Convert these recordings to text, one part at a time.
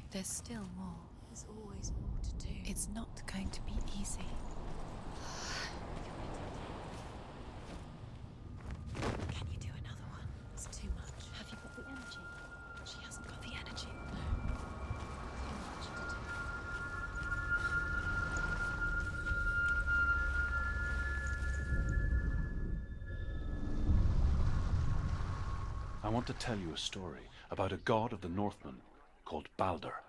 There's still more. There's always more to do. It's not going to be easy. Can you do another one? It's too much. Have you got the energy? She hasn't got the energy. Too much to do. I want to tell you a story about a god of the Northmen called Baldur.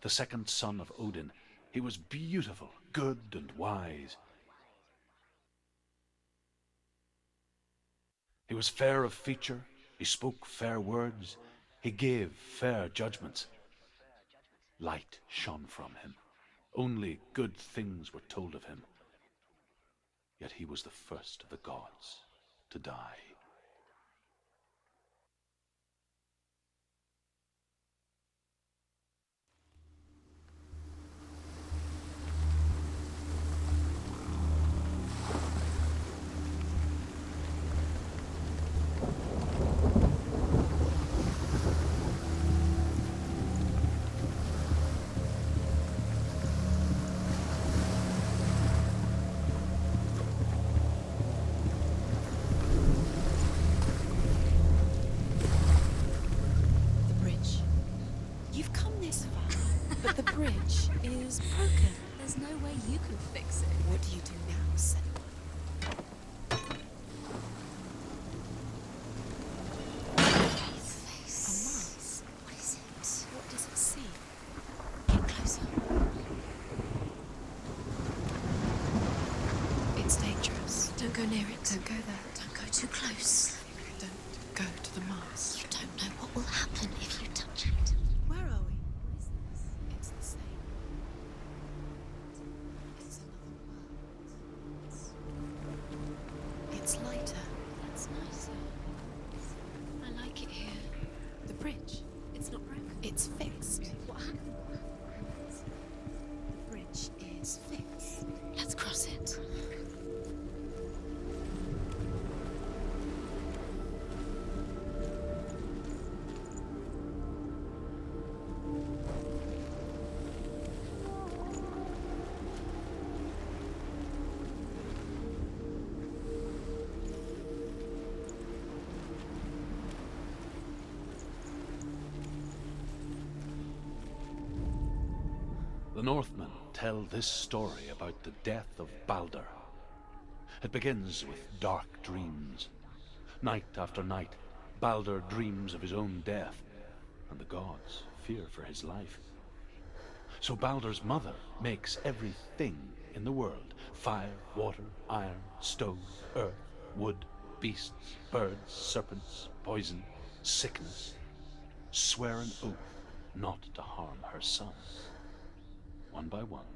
The second son of Odin, he was beautiful, good and wise. He was fair of feature, he spoke fair words, he gave fair judgments. Light shone from him. Only good things were told of him. Yet he was the first of the gods to die. The bridge. You've come this far, but the bridge is broken. There's no way you can fix it. What do you do now, Senua? His face. A mask. What is it? What does it see? Get closer. It's dangerous. Don't go near it. Don't go there. Don't go too close. Don't go to the mask. You don't know what will happen if you touch it. Where are we? What is this? It's the same. It's another world. It's lighter. That's nicer. I like it here. The bridge. It's not broken. It's fixed. What happened? The bridge is fixed. Let's cross it. The Northmen tell this story about the death of Baldur. It begins with dark dreams. Night after night, Baldur dreams of his own death, and the gods fear for his life. So Baldur's mother makes everything in the world: fire, water, iron, stone, earth, wood, beasts, birds, serpents, poison, sickness. Swear an oath not to harm her son. One by one,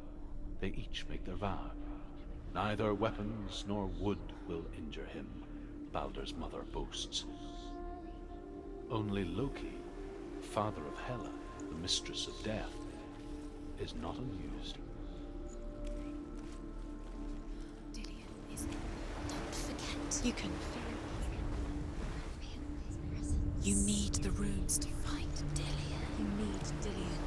they each make their vow. Neither weapons nor wood will injure him, Baldur's mother boasts. Only Loki, father of Hela, the mistress of death, is not amused. Dillion is. Don't forget. You can feel Feel his presence. it. You need the runes to fight Dillion. You need Dillion.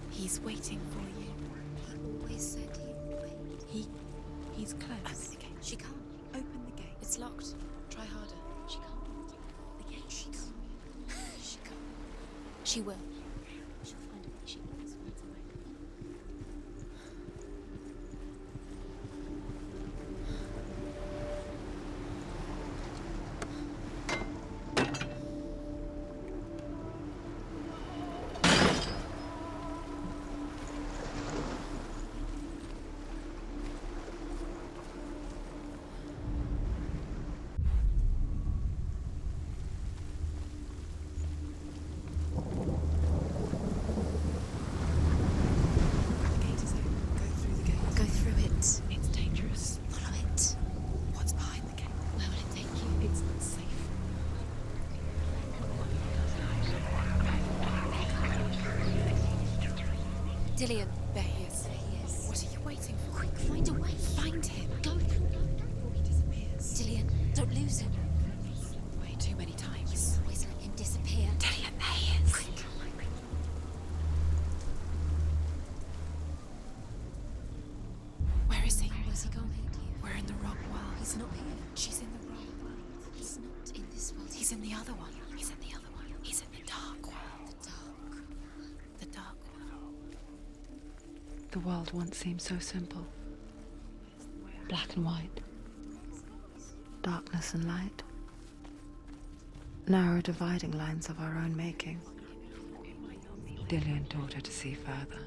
He's waiting for you. He always said he'd wait. He's close. Open the gate. She can't. Open the gate. It's locked. Try harder. She can't. The gate. She can't. She can't. She will. She'll find a way. She always finds a way. The gate is open. Go through the gate. Go through it. It's dangerous. Follow it. What's behind the gate? Where will it take you? It's not safe. Dillion. There he is. There he is. What are you waiting for? Quick, find a way. Find him. Go. Before he disappears. Dillion, don't lose him. Way too many times. Always let him disappear. Dillion, there he in the other one. He's in the other one. He's in the dark world. The dark world. The world once seemed so simple. Black and white. Darkness and light. Narrow dividing lines of our own making. Dillian taught her to see further.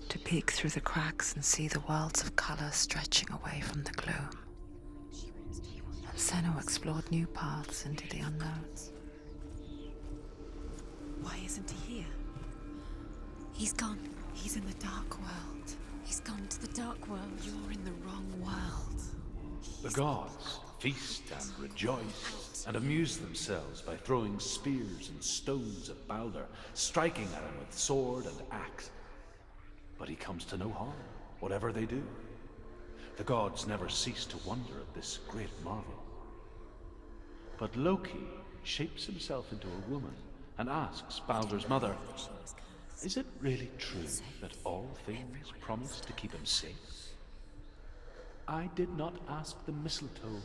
To peek through the cracks and see the worlds of color stretching away from the gloom. And Senua explored new paths into the unknowns. Why isn't he here? He's gone. He's in the dark world. He's gone to the dark world. You're in the wrong world. The gods feast and rejoice and amuse themselves by throwing spears and stones at Baldur, striking at him with sword and axe. But he comes to no harm, whatever they do. The gods never cease to wonder at this great marvel. But Loki shapes himself into a woman and asks Baldur's mother, is it really true that all things promise to keep him safe? I did not ask the mistletoe,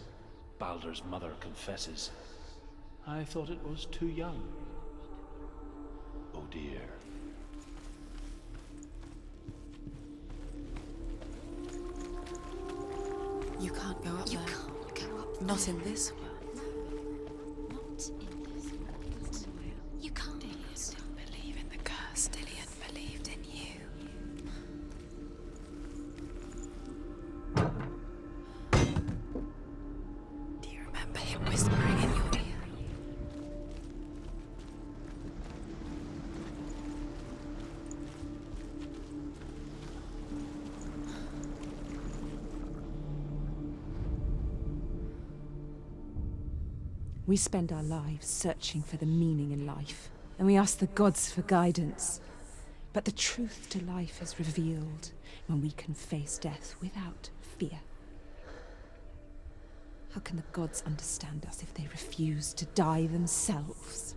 Baldur's mother confesses. I thought it was too young. Oh dear. You can't go up there. You can't go up Not there. in this world. Not in this world. You can't. Dillian didn't believe in the curse. Dillian believed in you. Do you remember him whispering in your ear? We spend our lives searching for the meaning in life, and we ask the gods for guidance. But the truth to life is revealed when we can face death without fear. How can the gods understand us if they refuse to die themselves?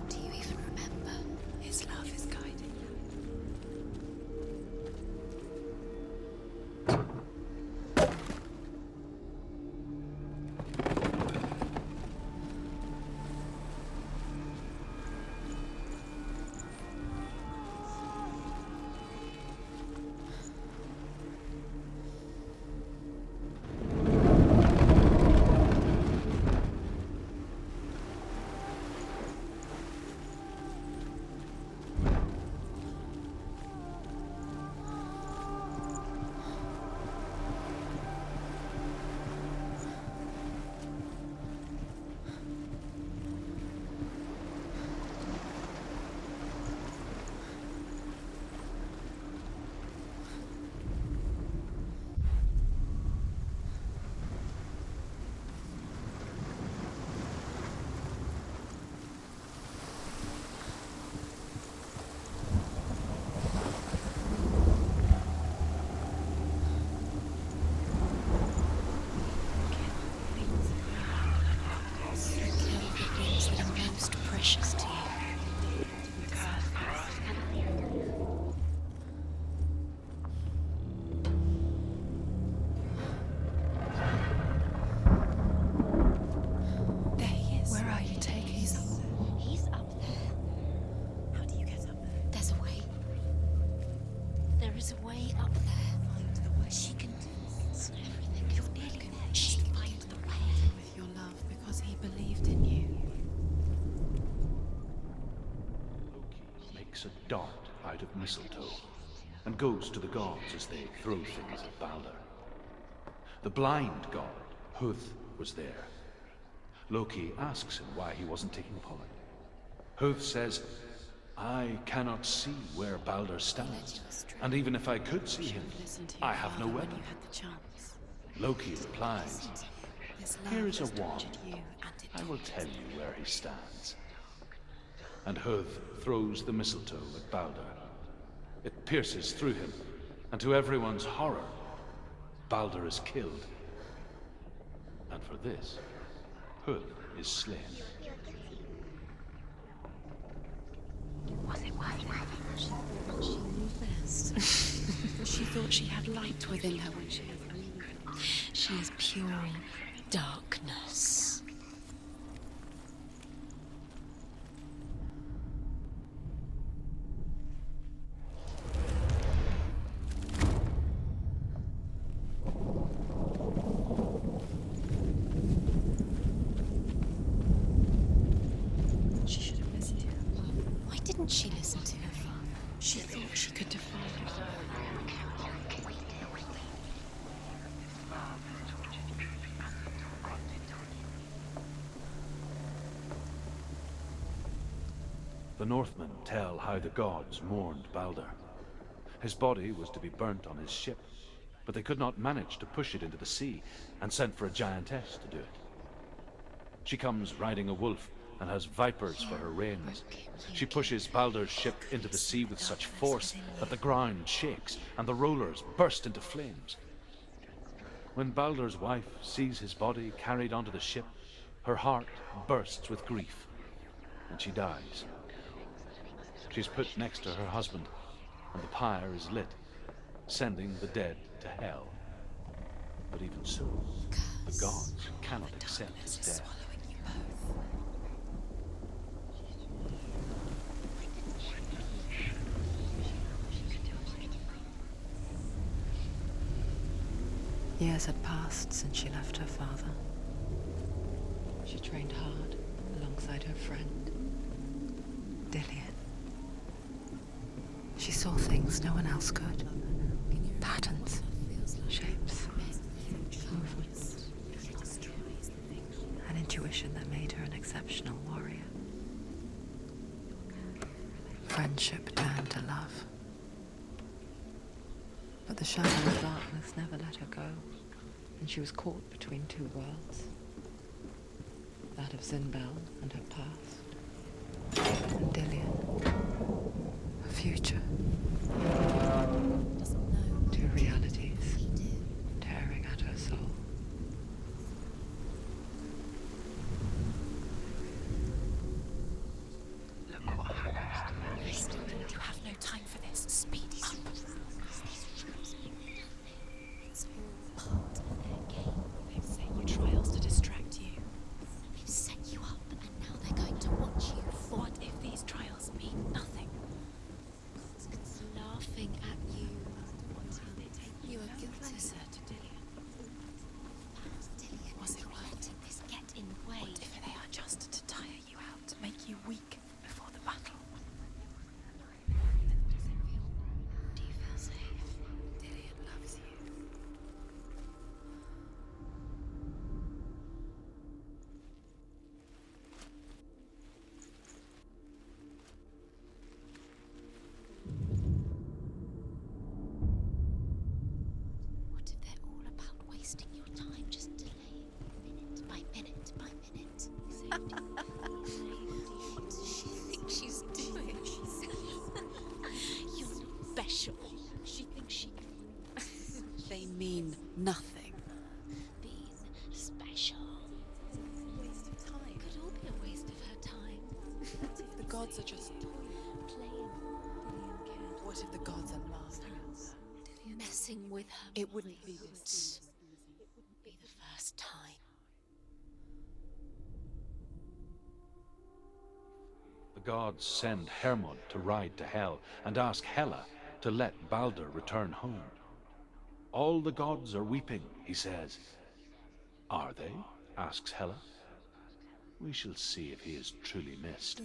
Do you even remember? His love is guiding you. Precious to you. There he is. Where are you taking him? He's up there. How do you get up there? There's a way. There is a way up there. Find the way. She can do everything. You're nearly there. She can find the way. With your love because he believed in you. Loki makes a dart out of mistletoe and goes to the gods as they throw things at Baldur. The blind god, Huth, was there. Loki asks him why he wasn't taking part. Huth says, I cannot see where Baldur stands, and even if I could see him, Listen to your I have no father when weapon. you had the chance. Loki replies, His love here is a has wand. tortured you, and it I will tell you where he stands. And Huth throws the mistletoe at Baldur. It pierces through him, and to everyone's horror, Baldur is killed. And for this, Huth is slain. Was it worth light within her when she is angry. She is pure darkness. She should have listened to her. Why didn't she listen to her father? She thought she could defy her. The Northmen tell how the gods mourned Baldur. His body was to be burnt on his ship, but they could not manage to push it into the sea, and sent for a giantess to do it. She comes riding a wolf and has vipers for her reins. She pushes Baldur's ship into the sea with such force that the ground shakes and the rollers burst into flames. When Baldur's wife sees his body carried onto the ship, her heart bursts with grief, and she dies. She's put next to her husband, and the pyre is lit, sending the dead to hell. But even so, the gods cannot accept his death. Years had passed since she left her father. She trained hard alongside her friend, Dillian. She saw things no one else could. Patterns, shapes, movements. An intuition that made her an exceptional warrior. Friendship turned to love. But the shadow of darkness never let her go, and she was caught between two worlds. That of Zinbel and her past, and Dillian, her future. Two realities tearing at her soul. Look what happens to me. You have no time for this. Speed up. It's all part of their game. They've set you trials to distract you. They've set you up, and now they're going to watch you fall. What if these trials mean nothing? It's laughing at you. They take You are guilty. closer to Dillian. Dillian, Was it stop right? letting this get in the way. What if they are just to tire you out, to make you weak before the battle? Do you feel safe? Dillian loves you. What if they're all about wasting your time, just delaying minute by minute by minute? What does she think she's doing? You're special. She thinks she can They mean nothing. be special. Waste of time. Could all be a waste of her time. The gods are just Playing. What if the gods are laughing? Messing with her. It wouldn't be this. It wouldn't be the first time. The gods send Hermod to ride to Hell and ask Hela to let Baldur return home. All the gods are weeping, he says. Are they? Asks Hela. We shall see if he is truly missed.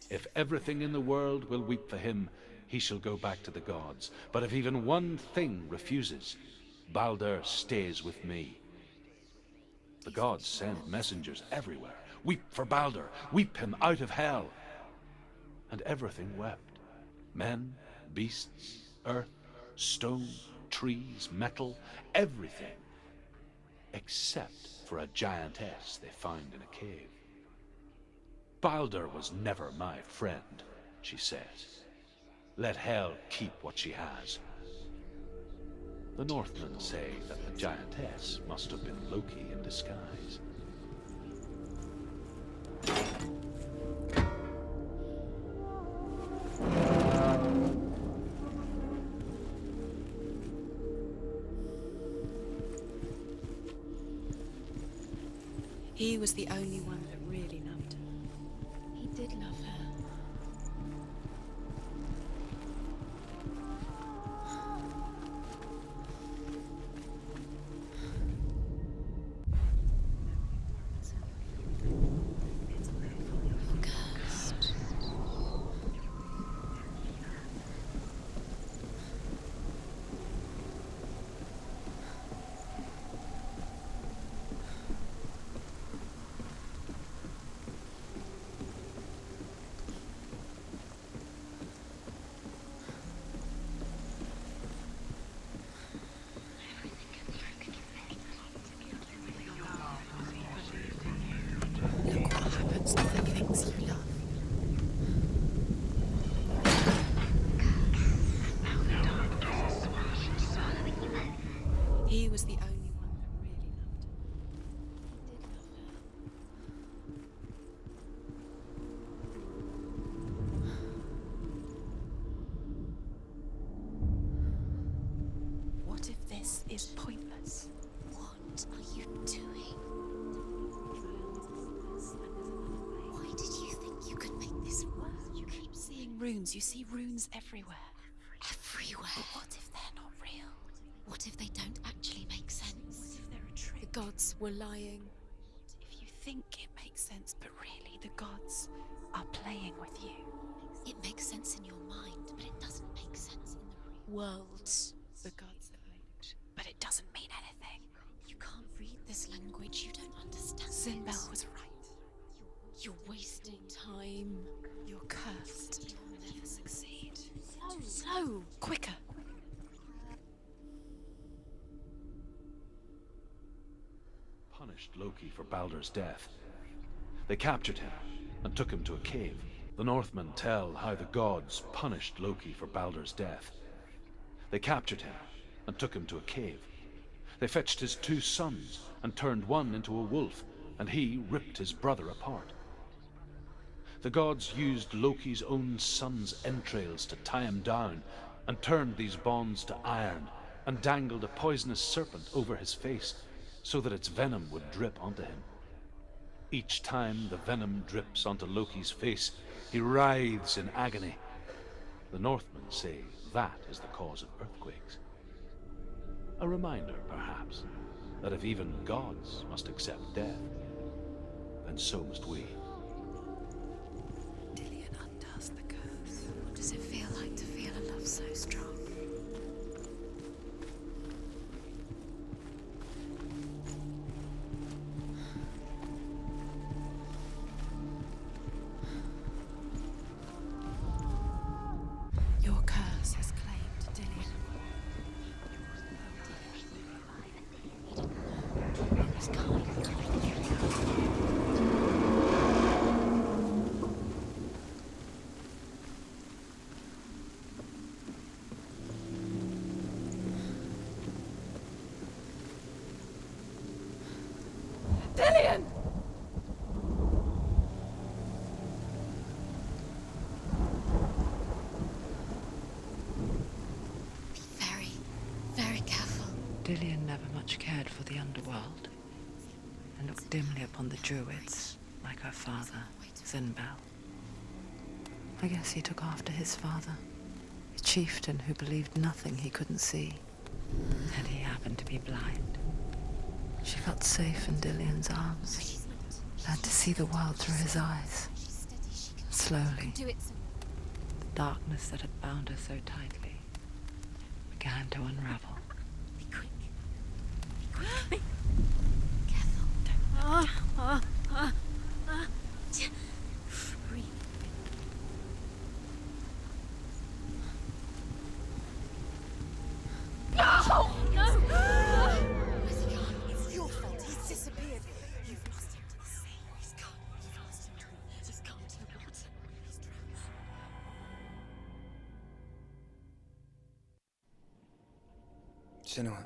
If everything in the world will weep for him, he shall go back to the gods. But if even one thing refuses, Baldur stays with me. The gods send messengers everywhere. Weep for Baldur, weep him out of hell. And everything wept. Men, beasts, earth, stone, trees, metal, everything. Except for a giantess they found in a cave. Baldur was never my friend, she says. Let Hel keep what she has. The Northmen say that the giantess must have been Loki in disguise. He was the only one that really loved her. He did love her. Look what happens to the things you love. He was the only one that really loved her. He did love her. What if this is pointless? What are you doing? Why did you think you could make this work? You keep seeing runes. You see runes everywhere. Everywhere. But what if they're not real? What if they don't actually make sense? What if they're a trick? The gods were lying. If you think it makes sense, but really the gods are playing with you. It makes sense in your mind, but it doesn't make sense in the real world. The gods have made it, but it doesn't mean anything. You can't read this language. You don't understand. Sinbel it. was right. You're wasting time. You're cursed. You'll never succeed. Slow. Quicker. Punished Loki for Baldur's death. They captured him and took him to a cave. The Northmen tell how the gods punished Loki for Baldur's death. They captured him and took him to a cave. They fetched his 2 sons and turned one into a wolf, and he ripped his brother apart. The gods used Loki's own son's entrails to tie him down, and turned these bonds to iron, and dangled a poisonous serpent over his face, so that its venom would drip onto him. Each time the venom drips onto Loki's face, he writhes in agony. The Northmen say that is the cause of earthquakes. A reminder, perhaps, that if even gods must accept death, then so must we. Dillion undoes the curse. What does it feel like to feel a love so strong? Your curse has claimed Dillion. It was kind. Dillion! Be very, very careful. Dillion never much cared for the underworld, and looked dimly upon the druids, like her father, Sinbel. I guess he took after his father, a chieftain who believed nothing he couldn't see, and he happened to be blind. She felt safe in Dillion's arms, She's not. learned to see the world through his eyes. She's steady. She can Slowly, do it. the darkness that had bound her so tightly began to unravel. Be quick. Be quick. Careful. Breathe. No! No! Where's he gone? It's your fault. He's disappeared. You've lost him to the sea. He's gone. You've lost him to the... He's gone to the water. He's drowned. Senua,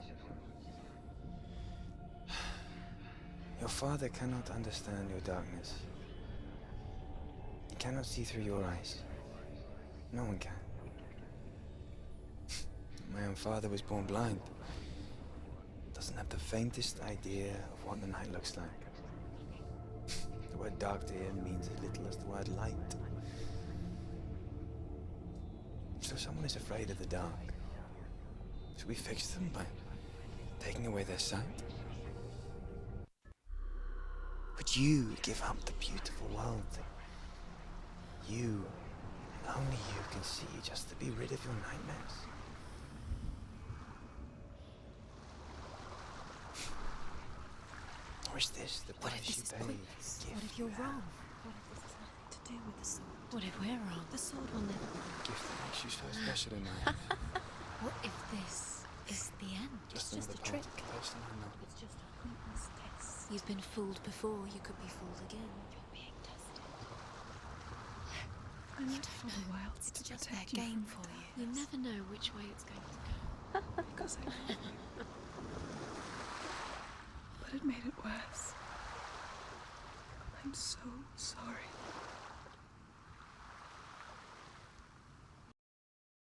your father cannot understand your darkness. He cannot see through your eyes. No one can. My own father was born blind. Doesn't have the faintest idea of what the night looks like. The word dark to him means as little as the word light. So someone is afraid of the dark. Should we fix them by taking away their sight? Would you give up the beautiful world that you, and only you, can see just to be rid of your nightmares? Or is this the What if price this you is pay? pointless? Gift What if you're you have? wrong? What if this has nothing to do with the sword? What if we're wrong? The sword will never be. A gift that makes you so special in my eyes. What if this is the end? Just It's just another a trick. part of the person I know. It's just a pointless test. You've been fooled before, you could be fooled again. You're being tested. I need for the world It's to just their protect you game from for you. You never know which way it's going to go. because I love you. But it made it worse. I'm so sorry.